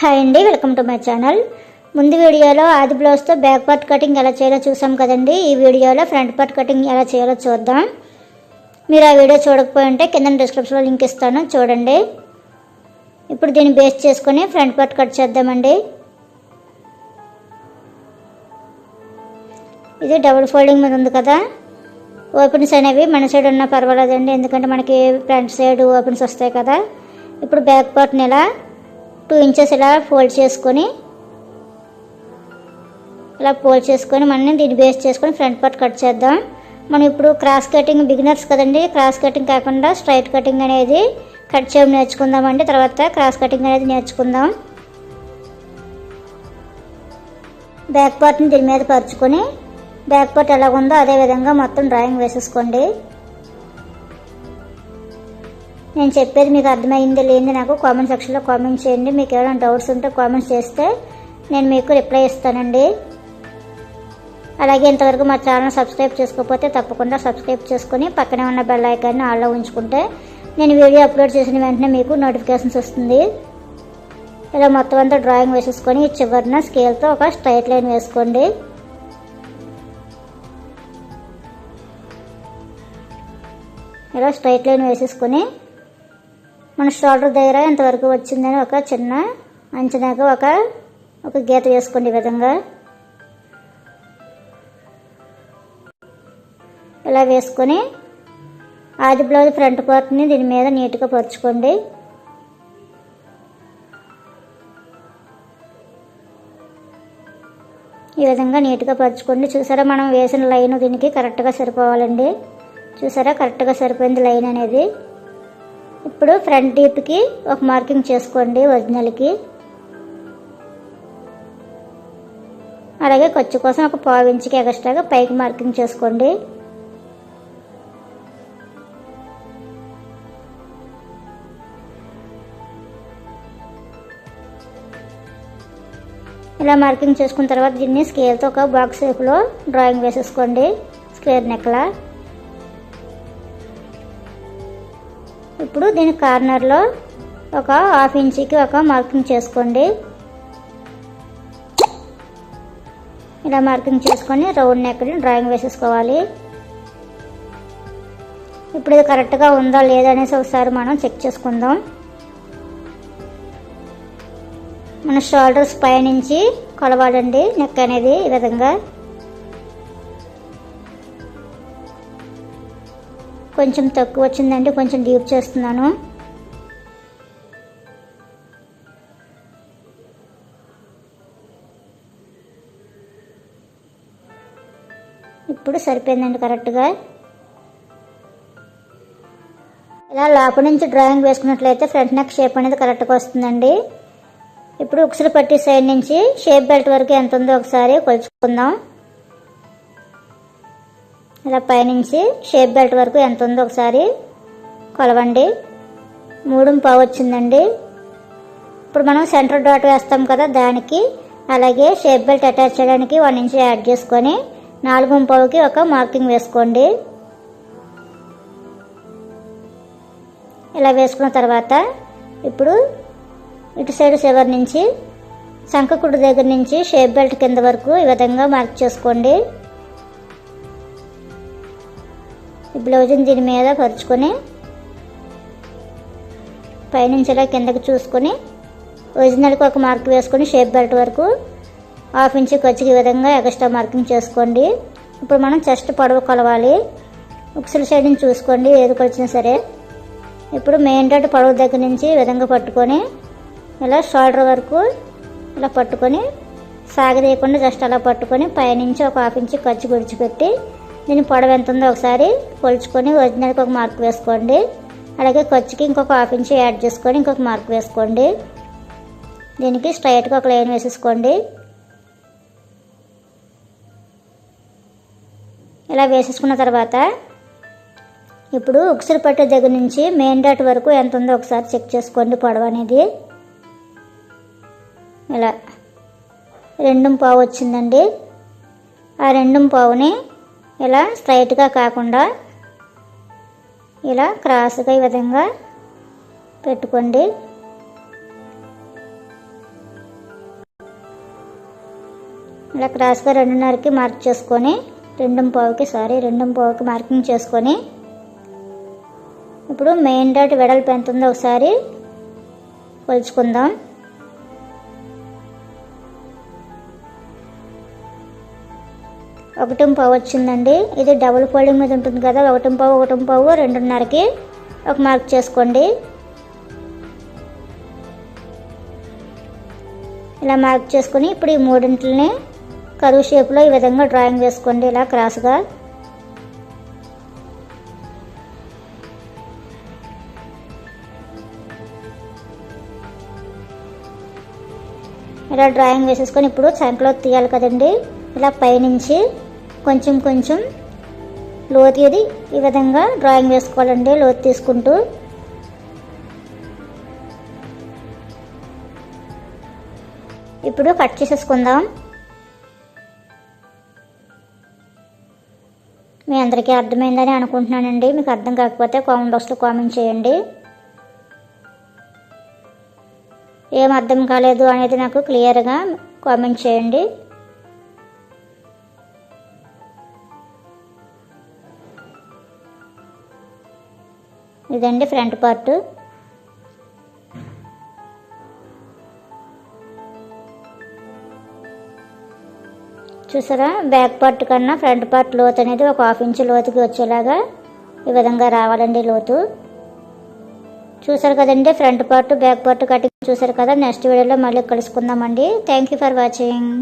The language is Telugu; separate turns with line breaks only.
హాయ్ అండి, వెల్కమ్ టు మై ఛానల్. ముందు వీడియోలో ఆది బ్లౌజ్తో బ్యాక్ పార్ట్ కటింగ్ ఎలా చేయాలో చూసాం కదండి. ఈ వీడియోలో ఫ్రంట్ పార్ట్ కటింగ్ ఎలా చేయాలో చూద్దాం. మీరు ఆ వీడియో చూడకపోయి ఉంటే కింద డిస్క్రిప్షన్లో లింక్ ఇస్తాను, చూడండి. ఇప్పుడు దీన్ని బేస్ చేసుకొని ఫ్రంట్ పార్ట్ కట్ చేద్దామండి. ఇది డబుల్ ఫోల్డింగ్ మీద ఉంది కదా. ఓపెన్స్ అనేవి మన సైడ్ ఉన్నా పర్వాలేదండి, ఎందుకంటే మనకి ఫ్రంట్ సైడ్ ఓపెన్స్ వస్తాయి కదా. ఇప్పుడు బ్యాక్ పార్ట్ని ఇలా 2 ఇంచెస్ ఇలా ఫోల్డ్ చేసుకొని మనం దీన్ని బేస్ చేసుకొని ఫ్రంట్ పార్ట్ కట్ చేద్దాం. మనం ఇప్పుడు క్రాస్ కటింగ్ బిగినర్స్ కదండి, క్రాస్ కటింగ్ కాకుండా స్ట్రైట్ కటింగ్ అనేది కట్ చేయడం నేర్చుకుందామండి. తర్వాత క్రాస్ కటింగ్ అనేది నేర్చుకుందాం. బ్యాక్ పార్ట్ని దీని మీద పరుచుకొని బ్యాక్ పార్ట్ ఎలా ఉందో అదే విధంగా మొత్తం డ్రాయింగ్ వేసేసుకోండి. నేను చెప్పేది మీకు అర్థమైంది లేని నాకు కామెంట్ సెక్షన్లో కామెంట్ చేయండి. మీకు ఏమైనా డౌట్స్ ఉంటే కామెంట్స్ చేస్తే నేను మీకు రిప్లై ఇస్తానండి. అలాగే ఇంతవరకు మా ఛానల్ సబ్స్క్రైబ్ చేసుకోకపోతే తప్పకుండా సబ్స్క్రైబ్ చేసుకొని పక్కనే ఉన్న బెల్ ఐకాన్ని ఆన్లో ఉంచుకుంటే నేను వీడియో అప్లోడ్ చేసిన వెంటనే మీకు నోటిఫికేషన్స్ వస్తుంది. ఇలా మొత్తం అంతా డ్రాయింగ్ వేసేసుకొని ఈ చివరిన స్కేల్తో ఒక స్ట్రైట్ లైన్ వేసుకోండి. ఇలా స్ట్రైట్ లైన్ వేసేసుకొని మన షోల్డర్ దగ్గర ఎంతవరకు వచ్చిందని ఒక చిన్న అంచనాగా ఒక గీత వేసుకోండి. ఈ విధంగా ఇలా వేసుకొని ఆది బ్లౌజ్ ఫ్రంట్ పార్ట్ని దీని మీద నీట్గా పరుచుకోండి. ఈ విధంగా నీట్గా పరుచుకోండి. చూసారా, మనం వేసిన లైన్ దీనికి కరెక్ట్గా సరిపోవాలండి. చూసారా, కరెక్ట్గా సరిపోయింది లైన్ అనేది. ఇప్పుడు ఫ్రంట్ డీప్కి ఒక మార్కింగ్ చేసుకోండి ఒరిజినల్కి. అలాగే ఖర్చు కోసం ఒక 1/4 ఇంచుకి ఎక్స్ట్రాగా పైకి మార్కింగ్ చేసుకోండి. ఇలా మార్కింగ్ చేసుకున్న తర్వాత దీన్ని స్కేల్తో ఒక బాక్స్ షేప్లో డ్రాయింగ్ వేసేసుకోండి, స్క్వేర్ నెక్లా. ఇప్పుడు దీని కార్నర్లో ఒక 1/2 ఇంచుకి ఒక మార్కింగ్ చేసుకోండి. ఇలా మార్కింగ్ చేసుకొని రౌండ్ నెక్ని డ్రాయింగ్ వేసేసుకోవాలి. ఇప్పుడు ఇది కరెక్ట్గా ఉందా లేదా అనేసి ఒకసారి మనం చెక్ చేసుకుందాం. మన షోల్డర్స్ పైనుంచి కొలవాలండి నెక్ అనేది. ఈ విధంగా కొంచెం తక్కువ వచ్చిందండి, కొంచెం డీప్ చేస్తున్నాను. ఇప్పుడు సరిపోయిందండి కరెక్ట్గా. ఇలా లోపల నుంచి డ్రాయింగ్ వేసుకున్నట్లయితే ఫ్రంట్ నెక్ షేప్ అనేది కరెక్ట్గా వస్తుందండి. ఇప్పుడు ఉక్సులు పట్టి సైడ్ నుంచి షేప్ బెల్ట్ వరకు ఎంత ఉందో ఒకసారి కొలుచుకుందాం. ఇలా పైనుంచి షేప్ బెల్ట్ వరకు ఎంత ఉందో ఒకసారి కొలవండి. 3.5 వచ్చిందండి. ఇప్పుడు మనం సెంటర్ డాట్ వేస్తాం కదా, దానికి అలాగే షేప్ బెల్ట్ అటాచ్ చేయడానికి 1 ఇంచ్ యాడ్ చేసుకొని 4.5కి ఒక మార్కింగ్ వేసుకోండి. ఇలా వేసుకున్న తర్వాత ఇప్పుడు ఇటు సైడ్ చివరి నుంచి సంకకుడు దగ్గర నుంచి షేప్ బెల్ట్ కింద వరకు ఈ విధంగా మార్క్ చేసుకోండి. ఈ బ్లౌజ్ని దీని మీద పరుచుకొని పైనుంచి ఇలా కిందకి చూసుకొని ఒరిజినల్కి ఒక మార్క్ వేసుకొని షేప్ బెల్ట్ వరకు 1/2 ఇంచ్ ఖర్చుకి ఈ విధంగా ఎక్స్ట్రా మార్కింగ్ చేసుకోండి. ఇప్పుడు మనం చెస్ట్ పొడవు కొలవాలి. ఉక్సుల సైడ్ నుంచి చూసుకోండి ఏది కొలిచినా సరే. ఇప్పుడు మెయిన్ డాట్ పొడవు దగ్గర నుంచి ఈ విధంగా పట్టుకొని ఇలా షోల్డర్ వరకు ఇలా పట్టుకొని సాగదీయకుండా జస్ట్ అలా పట్టుకొని పైనుంచి ఒక 1/2 ఇంచ్ ఖర్చు విడిచిపెట్టి దీని పొడవు ఎంత ఉందో ఒకసారి కొలుచుకొని ఒరిజినల్కి ఒక మార్క్ వేసుకోండి. అలాగే ఖర్చుకి ఇంకొక 1/2 ఇంచ్ యాడ్ చేసుకొని ఇంకొక మార్క్ వేసుకోండి. దీనికి స్ట్రైట్గా ఒక లైన్ వేసేసుకోండి. ఇలా వేసేసుకున్న తర్వాత ఇప్పుడు ఉక్సులు పట్టే దగ్గర నుంచి మెయిన్ డాట్ వరకు ఎంత ఉందో ఒకసారి చెక్ చేసుకోండి పొడవు అనేది. ఇలా 2.5 వచ్చిందండి. ఆ 2.5ని ఇలా స్ట్రైట్గా కాకుండా ఇలా క్రాస్గా ఈ విధంగా పెట్టుకోండి. ఇలా క్రాస్గా 2.5కి మార్క్ చేసుకొని 2.5కి మార్కింగ్ చేసుకొని ఇప్పుడు మెయిన్ డాట్ వెడల్పు ఎంత ఉందో ఒకసారి కొలుచుకుందాం. ఒకటి పావు వచ్చిందండి. ఇది డబుల్ ఫోల్డింగ్ మీద ఉంటుంది కదా, 1.5 2.5కి ఒక మార్క్ చేసుకోండి. ఇలా మార్క్ చేసుకొని ఇప్పుడు ఈ మూడింటిని కరువు షేప్లో ఈ విధంగా డ్రాయింగ్ వేసుకోండి. ఇలా క్రాస్గా ఇలా డ్రాయింగ్ వేసేసుకొని ఇప్పుడు సెంటర్లో తీయాలి కదండి. ఇలా పైనుంచి కొంచెం కొంచెం లోతు ఇది ఈ విధంగా డ్రాయింగ్ వేసుకోవాలండి, లోతు తీసుకుంటూ. ఇప్పుడు కట్ చేసేసుకుందాం. మీ అందరికీ అర్థమైందని అనుకుంటున్నానండి. మీకు అర్థం కాకపోతే కామెంట్ బాక్స్లో కామెంట్ చేయండి. ఏం అర్థం కాలేదు అనేది నాకు క్లియర్గా కామెంట్ చేయండి. ఇదండి ఫ్రంట్ పార్ట్. చూసారా, బ్యాక్ పార్ట్ కన్నా ఫ్రంట్ పార్ట్ లోతు అనేది ఒక 1/2 ఇంచు లోతుకి వచ్చేలాగా ఈ విధంగా రావాలండి లోతు. చూసారు కదండి front part back part cutting చూసారు కదా. నెక్స్ట్ వీడియోలో మళ్ళీ కలుసుకుందామండి. Thank you for watching.